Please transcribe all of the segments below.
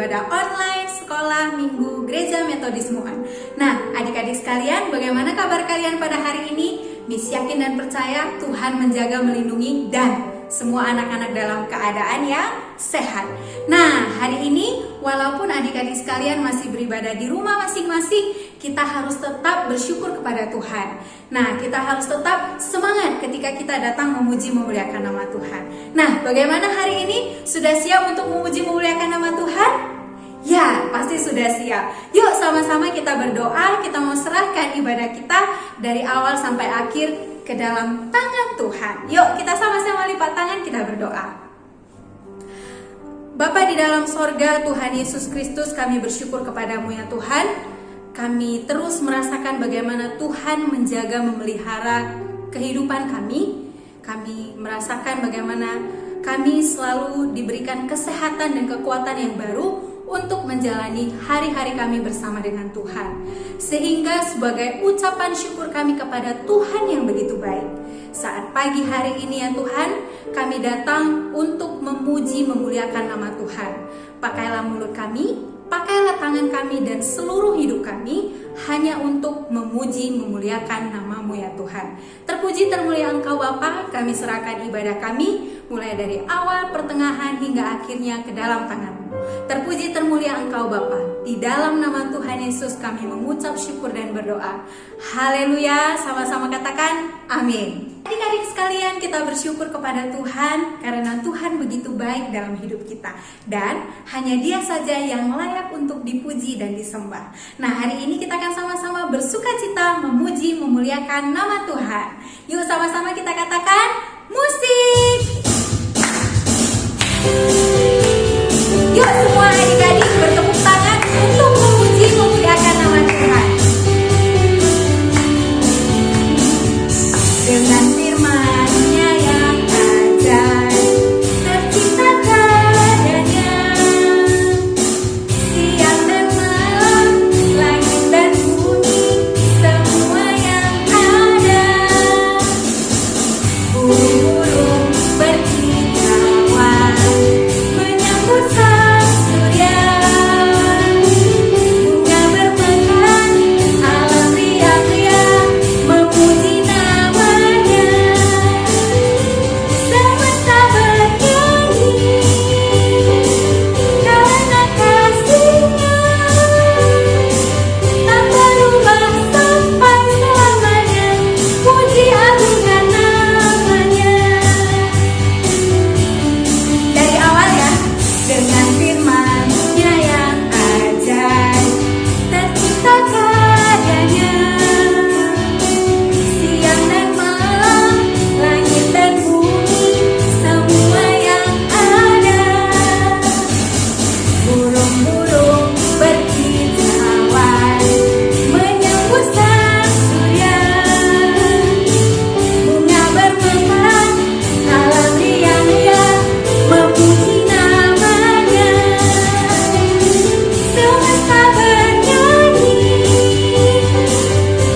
ibadah online sekolah minggu Gereja Metodis Muan. Nah, adik-adik sekalian, bagaimana kabar kalian pada hari ini? Miss yakin dan percaya Tuhan menjaga, melindungi, dan semua anak-anak dalam keadaan yang sehat. Nah, hari ini walaupun adik-adik sekalian masih beribadah di rumah masing-masing, kita harus tetap bersyukur kepada Tuhan. Nah, kita harus tetap semangat ketika kita datang memuji memuliakan nama Tuhan. Nah, bagaimana hari ini? Sudah siap untuk memuji memuliakan nama Tuhan? Ya, pasti sudah siap. Yuk sama-sama kita berdoa, kita mau serahkan ibadah kita dari awal sampai akhir ke dalam tangan Tuhan. Yuk kita sama-sama lipat tangan, kita berdoa. Bapa di dalam sorga, Tuhan Yesus Kristus, kami bersyukur kepadamu ya Tuhan. Kami terus merasakan bagaimana Tuhan menjaga, memelihara kehidupan kami. Kami merasakan bagaimana kami selalu diberikan kesehatan dan kekuatan yang baru untuk menjalani hari-hari kami bersama dengan Tuhan. Sehingga sebagai ucapan syukur kami kepada Tuhan yang begitu baik, saat pagi hari ini ya Tuhan, kami datang untuk memuji memuliakan nama Tuhan. Pakailah mulut kami, pakailah tangan kami dan seluruh hidup kami hanya untuk memuji memuliakan nama-Mu ya Tuhan. Terpuji termulia Engkau Bapa, kami serahkan ibadah kami mulai dari awal, pertengahan hingga akhirnya ke dalam tangan-Mu. Terpuji termulia Engkau Bapa. Di dalam nama Tuhan Yesus kami mengucap syukur dan berdoa. Haleluya, sama-sama katakan amin. Adik-adik sekalian, kita bersyukur kepada Tuhan karena Tuhan begitu baik dalam hidup kita, dan hanya Dia saja yang layak untuk dipuji dan disembah. Nah, hari ini kita akan sama-sama bersukacita memuji memuliakan nama Tuhan. Yuk sama-sama kita katakan musik. Yuk semua adik-adik bertepuk tangan untuk memuji memuliakan nama Tuhan. Dengan firman-Nya yang ajaib, tercipta karyanya. Siang dan malam, langit dan bumi, semua yang ada. Burung berkicauan menyambut sang surya. Bunga bermekar, alam riang-riang memuji namanya. Semesta bernyanyi karena kasih-Nya, tak berubah sampai selamanya. Puji agungkan namanya. Dari awal ya. Dengan firman-Nya yang ajaib, tercipta karyanya. Siang dan malam, langit dan bumi, semua yang ada. Burung-burung berkicauan menyambut sang surya. Bunga bermekar, alam riang-riang memuji namanya. Semesta bernyanyi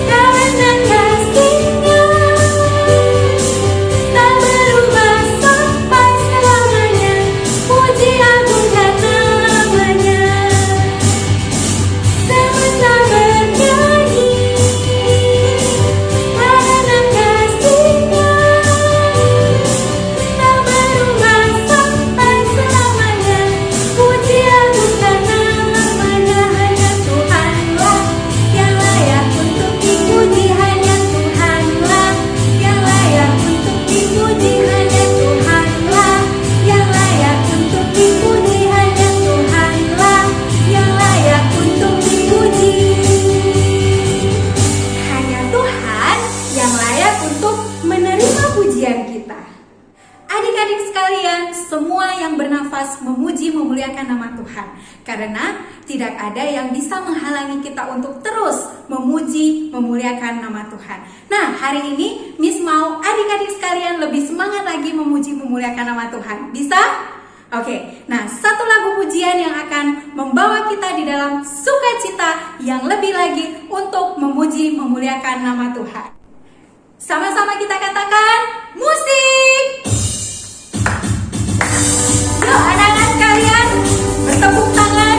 karena kasih-Nya, tak berubah sampai selamanya. Puji agungkan namanya. Semesta bernyanyi karena kasih-Nya, tak berubah sampai selamanya. Puji agungkan namanya. Hanya Tuhanlah yang layak untuk dipuji. Hanya Tuhanlah yang layak untuk dipuji. Hanya Tuhanlah yang layak untuk dipuji. Hanya Tuhanlah yang layak untuk dipuji. Hanya Tuhan yang layak untuk menerima pujian kita. Adik-adik sekalian, semua yang bernafas memuji memuliakan nama Tuhan, karena tidak ada yang bisa menghalangi kita untuk terus memuji memuliakan nama Tuhan. Nah, hari ini Miss mau adik-adik sekalian lebih semangat lagi memuji memuliakan nama Tuhan. Bisa? Oke, nah satu lagu pujian yang akan membawa kita di dalam sukacita yang lebih lagi untuk memuji memuliakan nama Tuhan. Sama-sama kita katakan musik. Yuk anak-anak sekalian bertepuk tangan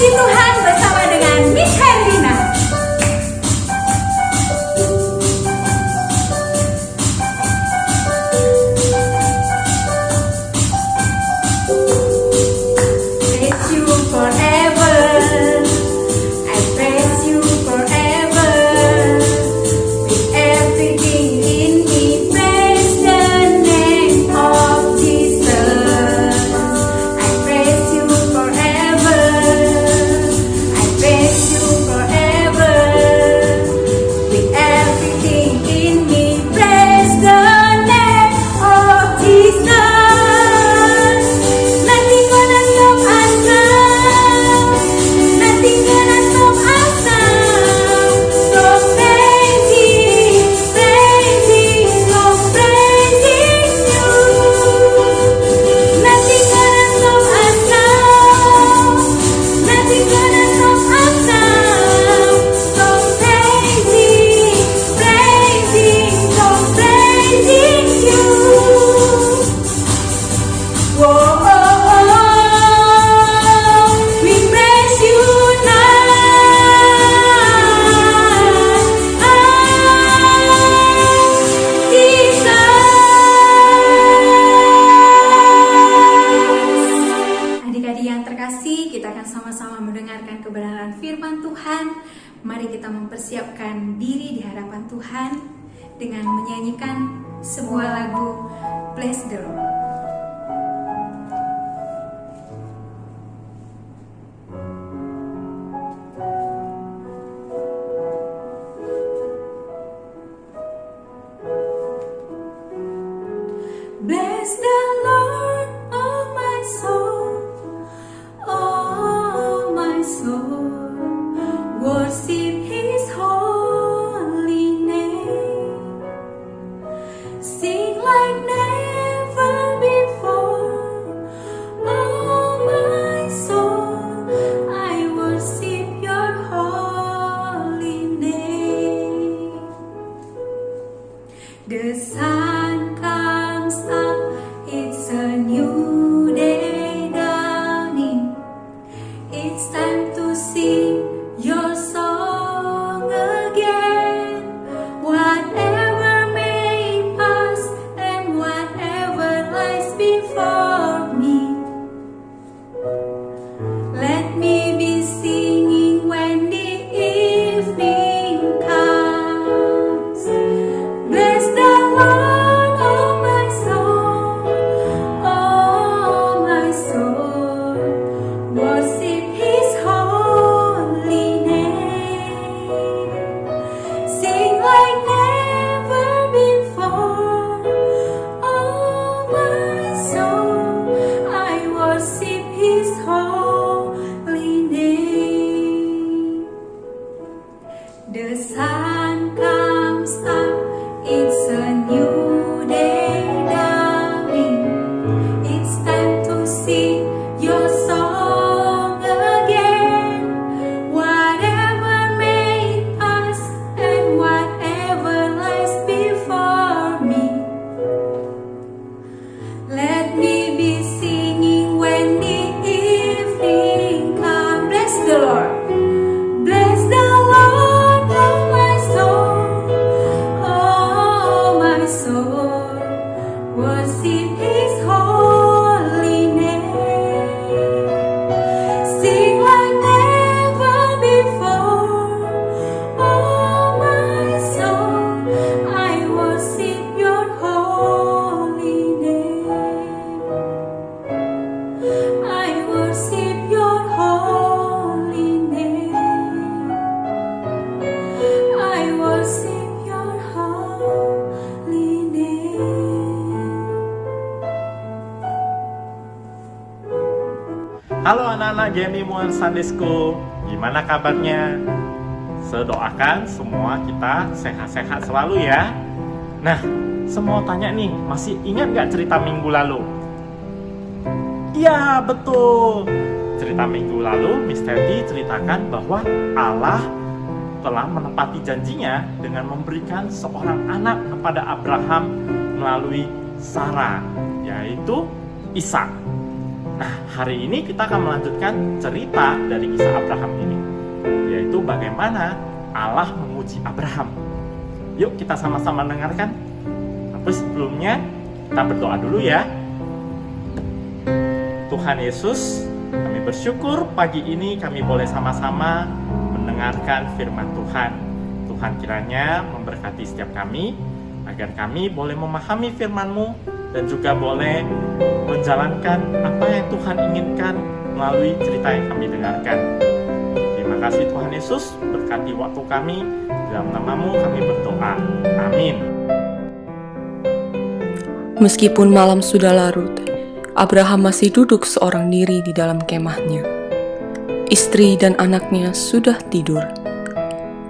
Puji Tuhan bersama dengan Miss Herlina. Praise you forever, I praise you forever, with everything in me, praise the name of Jesus. I praise you forever, I praise you forever, with everything in me, praise the name of Jesus. Nothing gonna stop us now, nothing gonna stop us now, from praising, praising, from praising you. Nothing gonna stop us now, nothing gonna stop us now, from praising, praising, from praising you. Whoa, we praise you Jesus. Adik-adik yang terkasih, kita akan sama-sama mendengarkan kebenaran firman Tuhan. Mari kita mempersiapkan diri di hadapan Tuhan dengan menyanyikan sebuah lagu Bless the Lord. Bless the Lord, oh my soul, oh my soul, worship His holy name, sing like never before, oh my soul, I worship Your holy name. The sun comes up, it's a new day dawning. It's time to sing Your song again. Whatever may pass and whatever lies before me, let me be singing when the evening comes. Bless the Lord, oh my soul, oh my soul, worship His holy name, sing like never before, oh my soul, I worship His holy name. The sun comes up, it's a new day dawning. It's time to sing Your song again. Whatever may pass and whatever lies before me, let me be singing when the evening comes. Bless the Lord. Bless the Lord, oh my soul, oh my soul, worship His holy name, sing like never before, oh my soul, I worship Your holy name, I worship Your holy name, I worship Your holy name. Halo anak-anak Gemi Muan Sunday School, gimana kabarnya? Sedoakan semua kita sehat-sehat selalu ya. Nah, semua tanya nih, masih ingat gak cerita minggu lalu? Iya, betul. Cerita minggu lalu, Miss Teddy ceritakan bahwa Allah telah menepati janjinya dengan memberikan seorang anak kepada Abraham melalui Sarah, yaitu Ishak. Nah, hari ini kita akan melanjutkan cerita dari kisah Abraham ini, yaitu bagaimana Allah menguji Abraham. Yuk kita sama-sama dengarkan. Tapi sebelumnya kita berdoa dulu ya. Tuhan Yesus, kami bersyukur pagi ini kami boleh sama-sama mendengarkan firman Tuhan. Tuhan kiranya memberkati setiap kami, agar kami boleh memahami firman-Mu dan juga boleh menjalankan apa yang Tuhan inginkan melalui cerita yang kami dengarkan. Terima kasih Tuhan Yesus, berkati waktu kami, dalam nama-Mu kami berdoa. Amin. Meskipun malam sudah larut, Abraham masih duduk seorang diri di dalam kemahnya. Istri dan anaknya sudah tidur.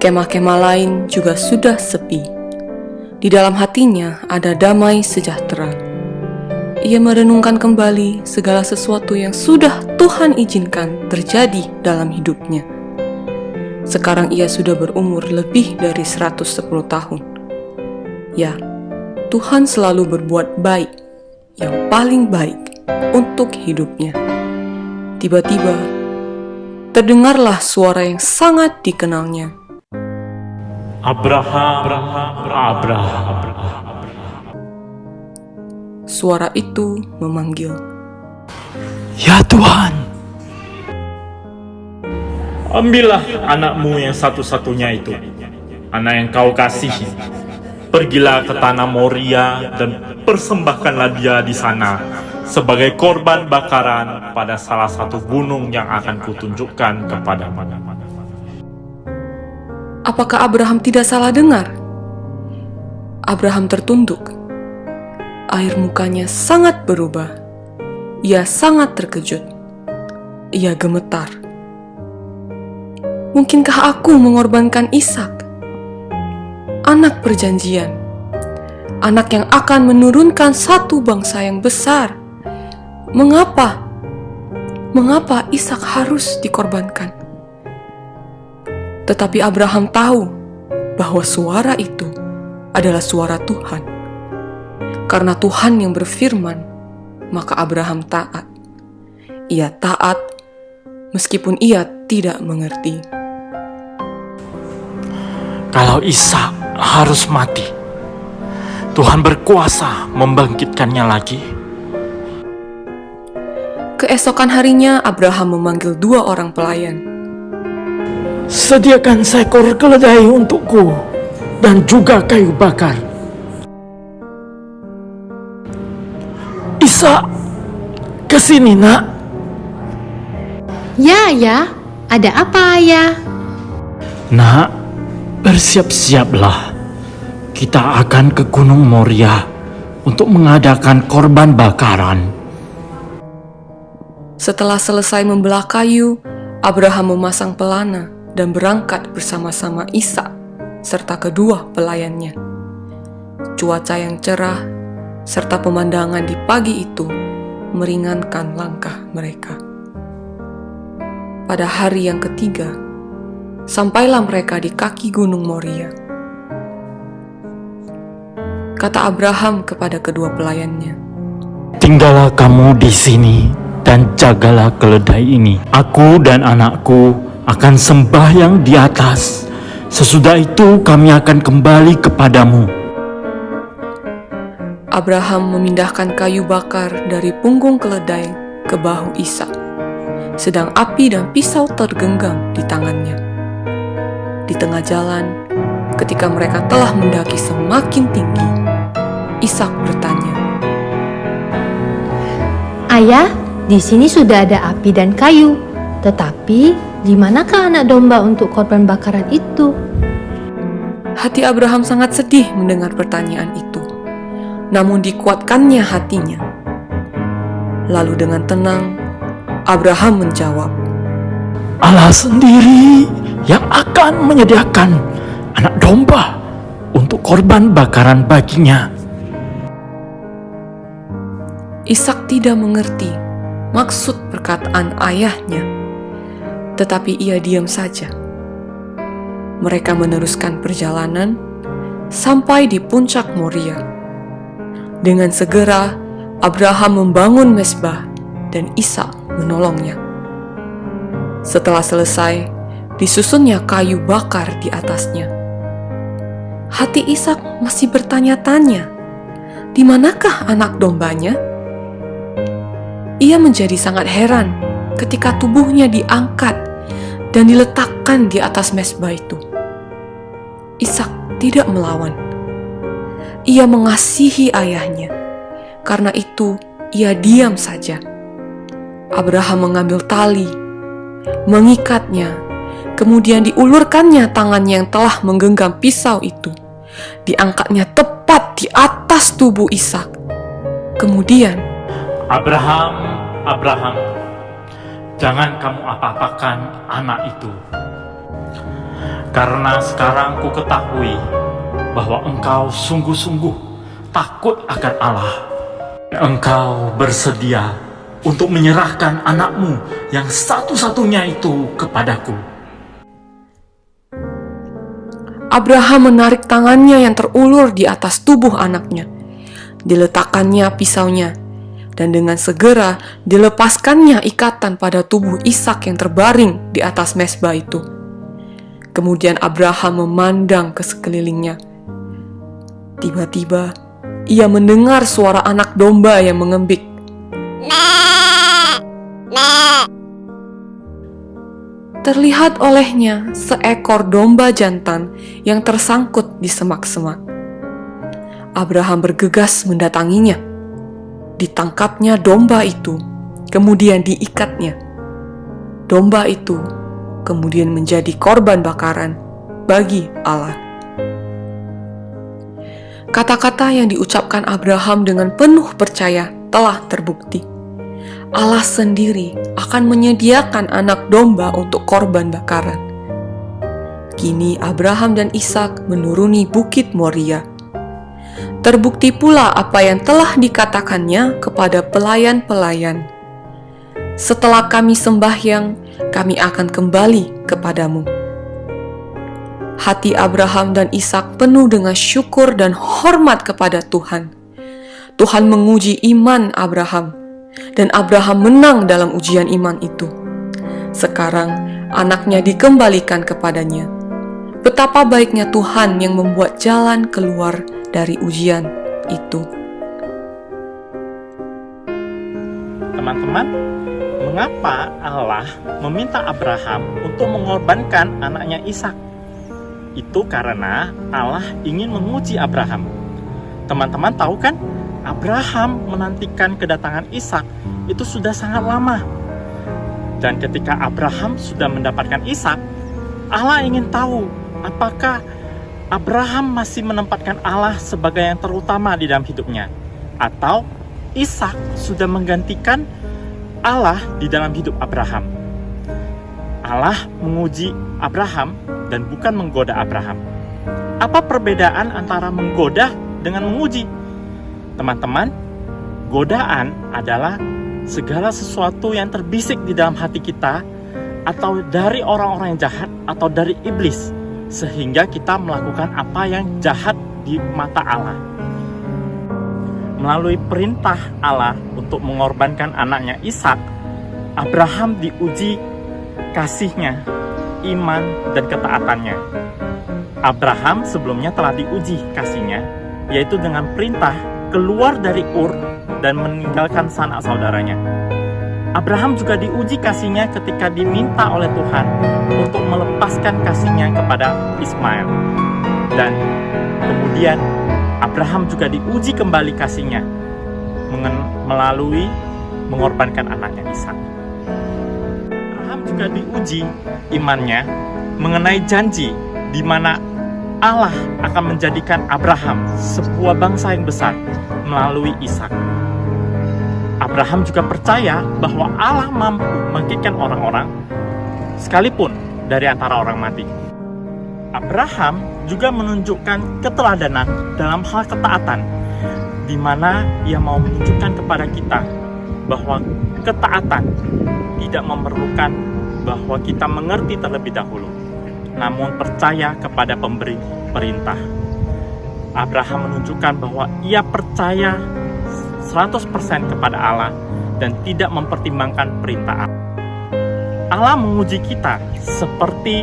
Kemah-kemah lain juga sudah sepi. Di dalam hatinya ada damai sejahtera. Ia merenungkan kembali segala sesuatu yang sudah Tuhan izinkan terjadi dalam hidupnya. Sekarang ia sudah berumur lebih dari 110 tahun. Ya, Tuhan selalu berbuat baik, yang paling baik untuk hidupnya. Tiba-tiba, terdengarlah suara yang sangat dikenalnya. Abraham. Suara itu memanggil, Ya Tuhan, ambillah anakmu yang satu-satunya itu, anak yang kau kasihi. Pergilah ke tanah Moria dan persembahkanlah dia di sana sebagai korban bakaran pada salah satu gunung yang akan kutunjukkan kepadamu. Apakah Abraham tidak salah dengar? Abraham tertunduk. Air mukanya sangat berubah. Ia sangat terkejut. Ia gemetar. Mungkinkah aku mengorbankan Ishak? Anak perjanjian. Anak yang akan menurunkan satu bangsa yang besar. Mengapa? Mengapa Ishak harus dikorbankan? Tetapi Abraham tahu bahwa suara itu adalah suara Tuhan. Karena Tuhan yang berfirman, maka Abraham taat. Ia taat meskipun ia tidak mengerti. Kalau Ishak harus mati, Tuhan berkuasa membangkitkannya lagi. Keesokan harinya Abraham memanggil 2 orang pelayan. Sediakan seekor keledai untukku dan juga kayu bakar. Ishak, kesini nak. Ya, ada apa ayah? Nak, bersiap-siaplah. Kita akan ke Gunung Moria untuk mengadakan korban bakaran. Setelah selesai membelah kayu, Abraham memasang pelana dan berangkat bersama-sama Ishak serta kedua pelayannya. Cuaca yang cerah serta pemandangan di pagi itu meringankan langkah mereka. Pada hari yang ketiga, sampailah mereka di kaki Gunung Moria. Kata Abraham kepada kedua pelayannya, Tinggallah kamu di sini dan jagalah keledai ini. Aku dan anakku akan sembahyang di atas. Sesudah itu kami akan kembali kepadamu. Abraham memindahkan kayu bakar dari punggung keledai ke bahu Ishak, sedang api dan pisau tergenggam di tangannya. Di tengah jalan, ketika mereka telah mendaki semakin tinggi, Ishak bertanya, Ayah, di sini sudah ada api dan kayu. Tetapi, di manakah anak domba untuk korban bakaran itu? Hati Abraham sangat sedih mendengar pertanyaan itu. Namun dikuatkannya hatinya. Lalu dengan tenang, Abraham menjawab, Allah sendiri yang akan menyediakan anak domba untuk korban bakaran baginya. Ishak tidak mengerti maksud perkataan ayahnya, tetapi ia diam saja. Mereka meneruskan perjalanan sampai di puncak Moria. Dengan segera, Abraham membangun mezbah dan Ishak menolongnya. Setelah selesai, disusunnya kayu bakar di atasnya. Hati Ishak masih bertanya-tanya, di manakah anak dombanya? Ia menjadi sangat heran ketika tubuhnya diangkat dan diletakkan di atas mezbah itu. Ishak tidak melawan. Ia mengasihi ayahnya. Karena itu, ia diam saja. Abraham mengambil tali, mengikatnya, kemudian diulurkannya tangannya yang telah menggenggam pisau itu. Diangkatnya tepat di atas tubuh Ishak. Kemudian, Abraham, Abraham, jangan kamu apa-apakan anak itu. Karena sekarang ku ketahui bahwa engkau sungguh-sungguh takut akan Allah. Engkau bersedia untuk menyerahkan anakmu yang satu-satunya itu kepadaku. Abraham menarik tangannya yang terulur di atas tubuh anaknya. Diletakkannya pisaunya, dan dengan segera dilepaskannya ikatan pada tubuh Ishak yang terbaring di atas mezbah itu. Kemudian Abraham memandang ke sekelilingnya. Tiba-tiba, ia mendengar suara anak domba yang mengembik. Terlihat olehnya seekor domba jantan yang tersangkut di semak-semak. Abraham bergegas mendatanginya. Ditangkapnya domba itu, kemudian diikatnya. Domba itu kemudian menjadi korban bakaran bagi Allah. Kata-kata yang diucapkan Abraham dengan penuh percaya telah terbukti. Allah sendiri akan menyediakan anak domba untuk korban bakaran. Kini Abraham dan Ishak menuruni Bukit Moria. Terbukti pula apa yang telah dikatakannya kepada pelayan-pelayan. Setelah kami sembahyang, kami akan kembali kepadamu. Hati Abraham dan Ishak penuh dengan syukur dan hormat kepada Tuhan. Tuhan menguji iman Abraham, dan Abraham menang dalam ujian iman itu. Sekarang anaknya dikembalikan kepadanya. Betapa baiknya Tuhan yang membuat jalan keluar dari ujian itu. Teman-teman, mengapa Allah meminta Abraham untuk mengorbankan anaknya Ishak? Itu karena Allah ingin menguji Abraham. Teman-teman tahu kan, Abraham menantikan kedatangan Ishak itu sudah sangat lama. Dan ketika Abraham sudah mendapatkan Ishak, Allah ingin tahu apakah Abraham masih menempatkan Allah sebagai yang terutama di dalam hidupnya, atau Ishak sudah menggantikan Allah di dalam hidup Abraham. Allah menguji Abraham dan bukan menggoda Abraham. Apa perbedaan antara menggoda dengan menguji? Teman-teman, godaan adalah segala sesuatu yang terbisik di dalam hati kita, atau dari orang-orang yang jahat, atau dari iblis, sehingga kita melakukan apa yang jahat di mata Allah. Melalui perintah Allah untuk mengorbankan anaknya Ishak, Abraham diuji kasihnya, iman, dan ketaatannya. Abraham sebelumnya telah diuji kasihnya, yaitu dengan perintah keluar dari Ur dan meninggalkan sanak saudaranya. Abraham juga diuji kasihnya ketika diminta oleh Tuhan untuk melepaskan kasihnya kepada Ismail. Dan kemudian Abraham juga diuji kembali kasihnya melalui mengorbankan anaknya Ishak. Abraham juga diuji imannya mengenai janji di mana Allah akan menjadikan Abraham sebuah bangsa yang besar melalui Ishak. Abraham juga percaya bahwa Allah mampu membangkitkan orang-orang sekalipun dari antara orang mati. Abraham juga menunjukkan keteladanan dalam hal ketaatan, di mana ia mau menunjukkan kepada kita bahwa ketaatan tidak memerlukan bahwa kita mengerti terlebih dahulu, namun percaya kepada pemberi perintah. Abraham menunjukkan bahwa ia percaya 100% kepada Allah dan tidak mempertimbangkan perintah Allah. Allah menguji kita seperti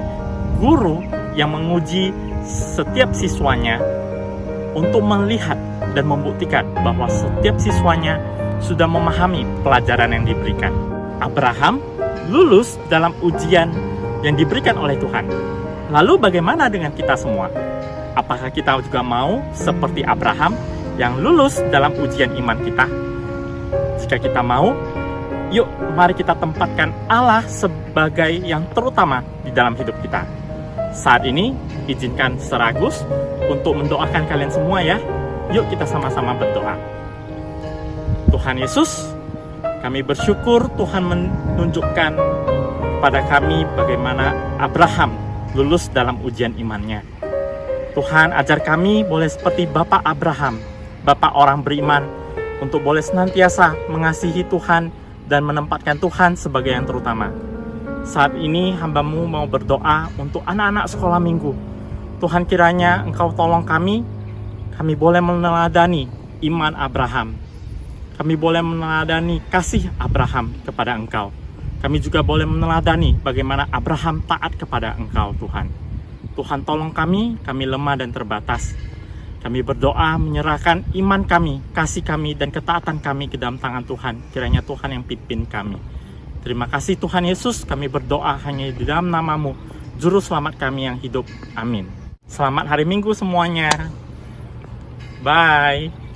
guru yang menguji setiap siswanya untuk melihat dan membuktikan bahwa setiap siswanya sudah memahami pelajaran yang diberikan. Abraham lulus dalam ujian yang diberikan oleh Tuhan. Lalu bagaimana dengan kita semua? Apakah kita juga mau seperti Abraham yang lulus dalam ujian iman kita? Jika kita mau, yuk mari kita tempatkan Allah sebagai yang terutama di dalam hidup kita. Saat ini, izinkan Seragus untuk mendoakan kalian semua ya. Yuk kita sama-sama berdoa. Tuhan Yesus, kami bersyukur Tuhan menunjukkan kepada kami bagaimana Abraham lulus dalam ujian imannya. Tuhan, ajar kami boleh seperti Bapak Abraham, Bapak orang beriman, untuk boleh senantiasa mengasihi Tuhan dan menempatkan Tuhan sebagai yang terutama. Saat ini hamba-Mu mau berdoa untuk anak-anak sekolah minggu. Tuhan, kiranya Engkau tolong kami boleh meneladani iman Abraham. Kami boleh meneladani kasih Abraham kepada Engkau. Kami juga boleh meneladani bagaimana Abraham taat kepada Engkau, Tuhan. Tuhan, tolong kami lemah dan terbatas. Kami berdoa menyerahkan iman kami, kasih kami, dan ketaatan kami ke dalam tangan Tuhan. Kiranya Tuhan yang pimpin kami. Terima kasih Tuhan Yesus, kami berdoa hanya di dalam nama-Mu, Juru Selamat kami yang hidup. Amin. Selamat hari Minggu semuanya. Bye.